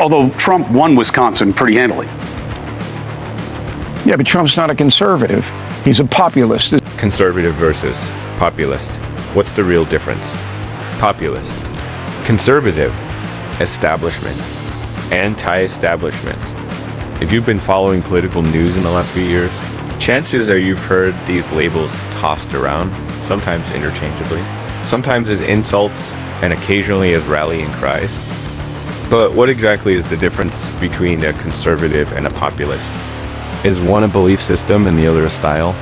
although Trump won Wisconsin pretty handily. Yeah, but Trump's not a conservative. He's a populist. Conservative versus populist. What's the real difference? Populist. Conservative. Establishment. Anti-establishment. If you've been following political news in the last few years, chances are you've heard these labels tossed around, sometimes interchangeably, sometimes as insults, and occasionally as rallying cries. But what exactly is the difference between a conservative and a populist? Is one a belief system and the other a style?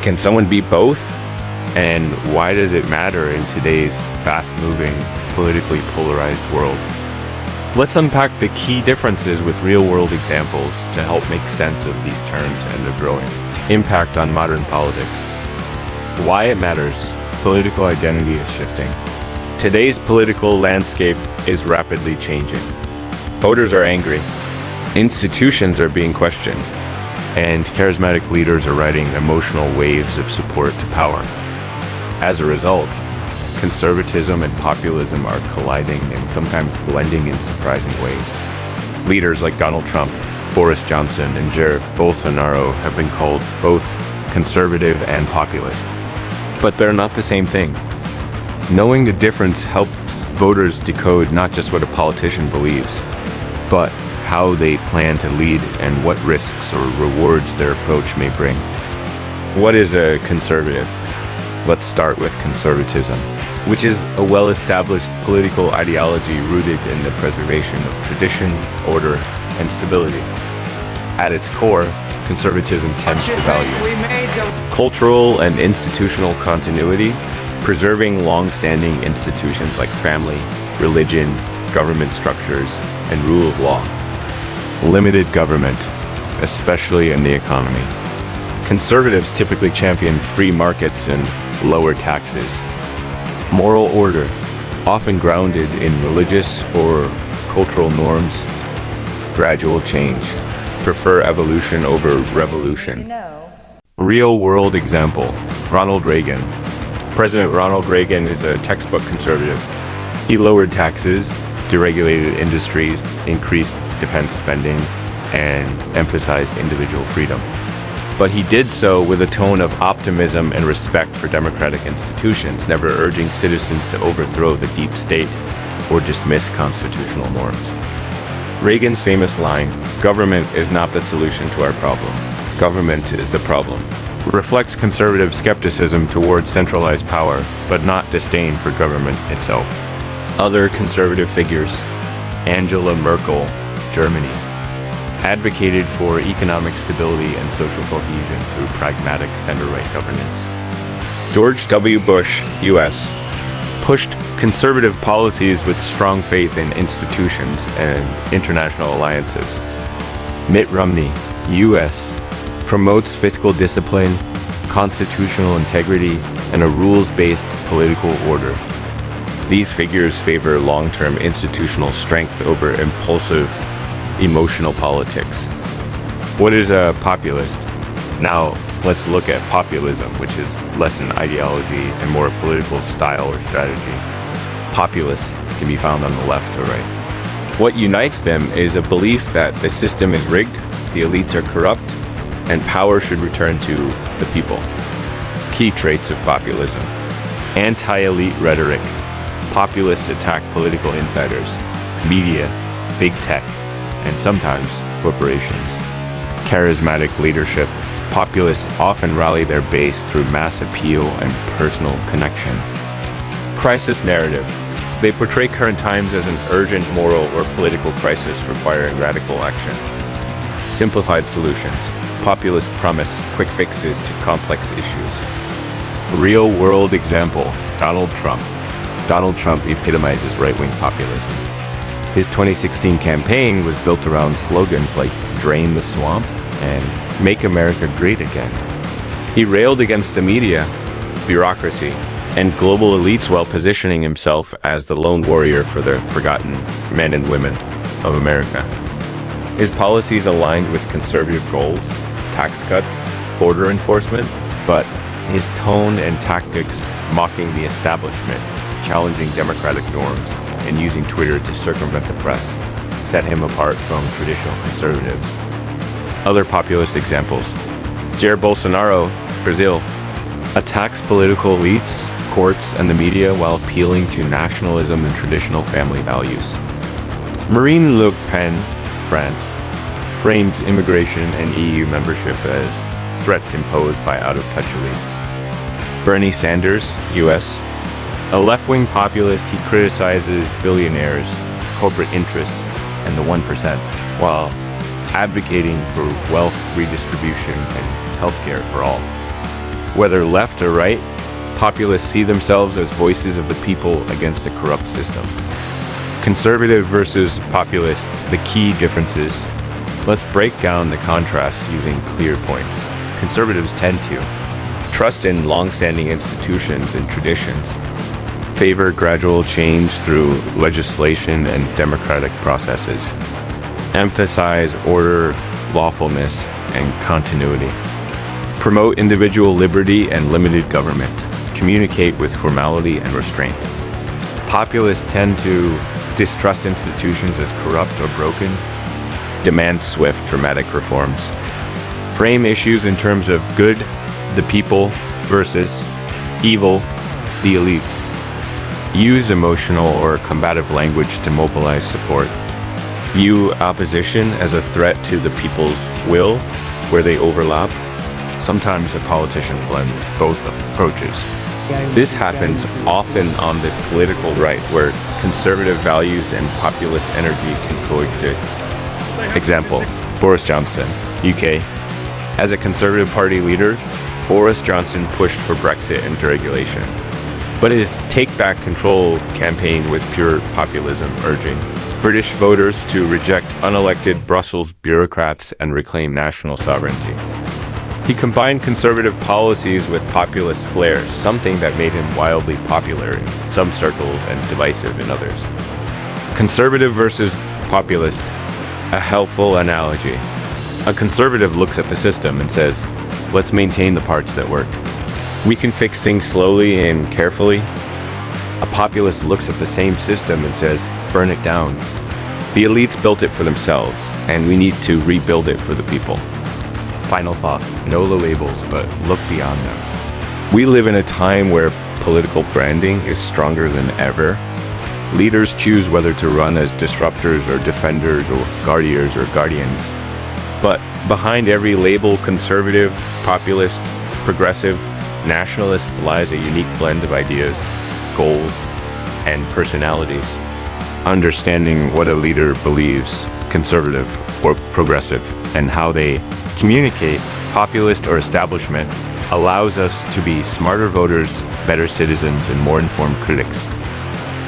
Can someone be both? And why does it matter in today's fast-moving, politically polarized world? Let's unpack the key differences with real-world examples to help make sense of these terms and their growing impact on modern politics. Why it matters. Political identity is shifting. Today's political landscape is rapidly changing. Voters are angry. Institutions are being questioned. And charismatic leaders are riding emotional waves of support to power. As a result, conservatism and populism are colliding and sometimes blending in surprising ways. Leaders like Donald Trump, Boris Johnson, and Jair Bolsonaro have been called both conservative and populist. But they're not the same thing. Knowing the difference helps voters decode not just what a politician believes, but how they plan to lead and what risks or rewards their approach may bring. What is a conservative? Let's start with conservatism, which is a well-established political ideology rooted in the preservation of tradition, order, and stability. At its core, conservatism tends to value cultural and institutional continuity, preserving long-standing institutions like family, religion, government structures, and rule of law. Limited government, especially in the economy. Conservatives typically champion free markets and lower taxes. Moral order, often grounded in religious or cultural norms. Gradual change, prefer evolution over revolution. Real-world example, Ronald Reagan. President Ronald Reagan is a textbook conservative. He lowered taxes, deregulated industries, increased defense spending, and emphasized individual freedom. But he did so with a tone of optimism and respect for democratic institutions, never urging citizens to overthrow the deep state or dismiss constitutional norms. Reagan's famous line, "Government is not the solution to our problem. Government is the problem," reflects conservative skepticism towards centralized power, but not disdain for government itself. Other conservative figures, Angela Merkel, Germany, advocated for economic stability and social cohesion through pragmatic center-right governance. George W. Bush, U.S., pushed conservative policies with strong faith in institutions and international alliances. Mitt Romney, U.S., promotes fiscal discipline, constitutional integrity, and a rules-based political order. These figures favor long-term institutional strength over impulsive, emotional politics. What is a populist? Now, let's look at populism, which is less an ideology and more a political style or strategy. Populists can be found on the left or right. What unites them is a belief that the system is rigged, the elites are corrupt, and power should return to the people. Key traits of populism: anti-elite rhetoric. Populists attack political insiders, media, big tech, and sometimes corporations. Charismatic leadership. Populists often rally their base through mass appeal and personal connection. Crisis narrative. They portray current times as an urgent moral or political crisis requiring radical action. Simplified solutions. Populists promise quick fixes to complex issues. Real-world example, Donald Trump. Donald Trump epitomizes right-wing populism. His 2016 campaign was built around slogans like "Drain the Swamp" and "Make America Great Again." He railed against the media, bureaucracy, and global elites while positioning himself as the lone warrior for the forgotten men and women of America. His policies aligned with conservative goals, tax cuts, border enforcement, but his tone and tactics mocking the establishment, challenging democratic norms, and using Twitter to circumvent the press, set him apart from traditional conservatives. Other populist examples. Jair Bolsonaro, Brazil, attacks political elites, courts, and the media while appealing to nationalism and traditional family values. Marine Le Pen, France, frames immigration and EU membership as threats imposed by out-of-touch elites. Bernie Sanders, US, a left-wing populist, he criticizes billionaires, corporate interests, and the 1%, while advocating for wealth redistribution and healthcare for all. Whether left or right, populists see themselves as voices of the people against a corrupt system. Conservative versus populist, the key differences. Let's break down the contrast using clear points. Conservatives tend to trust in long-standing institutions and traditions, favor gradual change through legislation and democratic processes, emphasize order, lawfulness, and continuity, promote individual liberty and limited government, communicate with formality and restraint. Populists tend to distrust institutions as corrupt or broken, demand swift, dramatic reforms, frame issues in terms of good, the people, versus evil, the elites, use emotional or combative language to mobilize support, view opposition as a threat to the people's will where they overlap. Sometimes a politician blends both approaches. This happens often on the political right, where conservative values and populist energy can coexist. Example, Boris Johnson, UK. As a Conservative Party leader, Boris Johnson pushed for Brexit and deregulation. But his Take Back Control campaign was pure populism, urging British voters to reject unelected Brussels bureaucrats and reclaim national sovereignty. He combined conservative policies with populist flair, something that made him wildly popular in some circles and divisive in others. Conservative versus populist, a helpful analogy. A conservative looks at the system and says, let's maintain the parts that work. We can fix things slowly and carefully. A populist looks at the same system and says, burn it down. The elites built it for themselves, and we need to rebuild it for the people. Final thought, know the labels, but look beyond them. We live in a time where political branding is stronger than ever. Leaders choose whether to run as disruptors or defenders or guardians or guardians. But behind every label, conservative, populist, progressive, nationalist, lies a unique blend of ideas, goals, and personalities. Understanding what a leader believes, conservative or progressive, and how they communicate, populist or establishment, allows us to be smarter voters, better citizens, and more informed critics.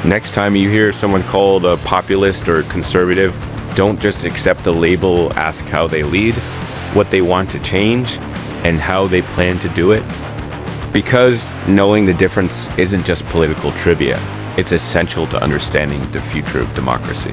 Next time you hear someone called a populist or conservative, don't just accept the label, ask how they lead, what they want to change, and how they plan to do it. Because knowing the difference isn't just political trivia, it's essential to understanding the future of democracy.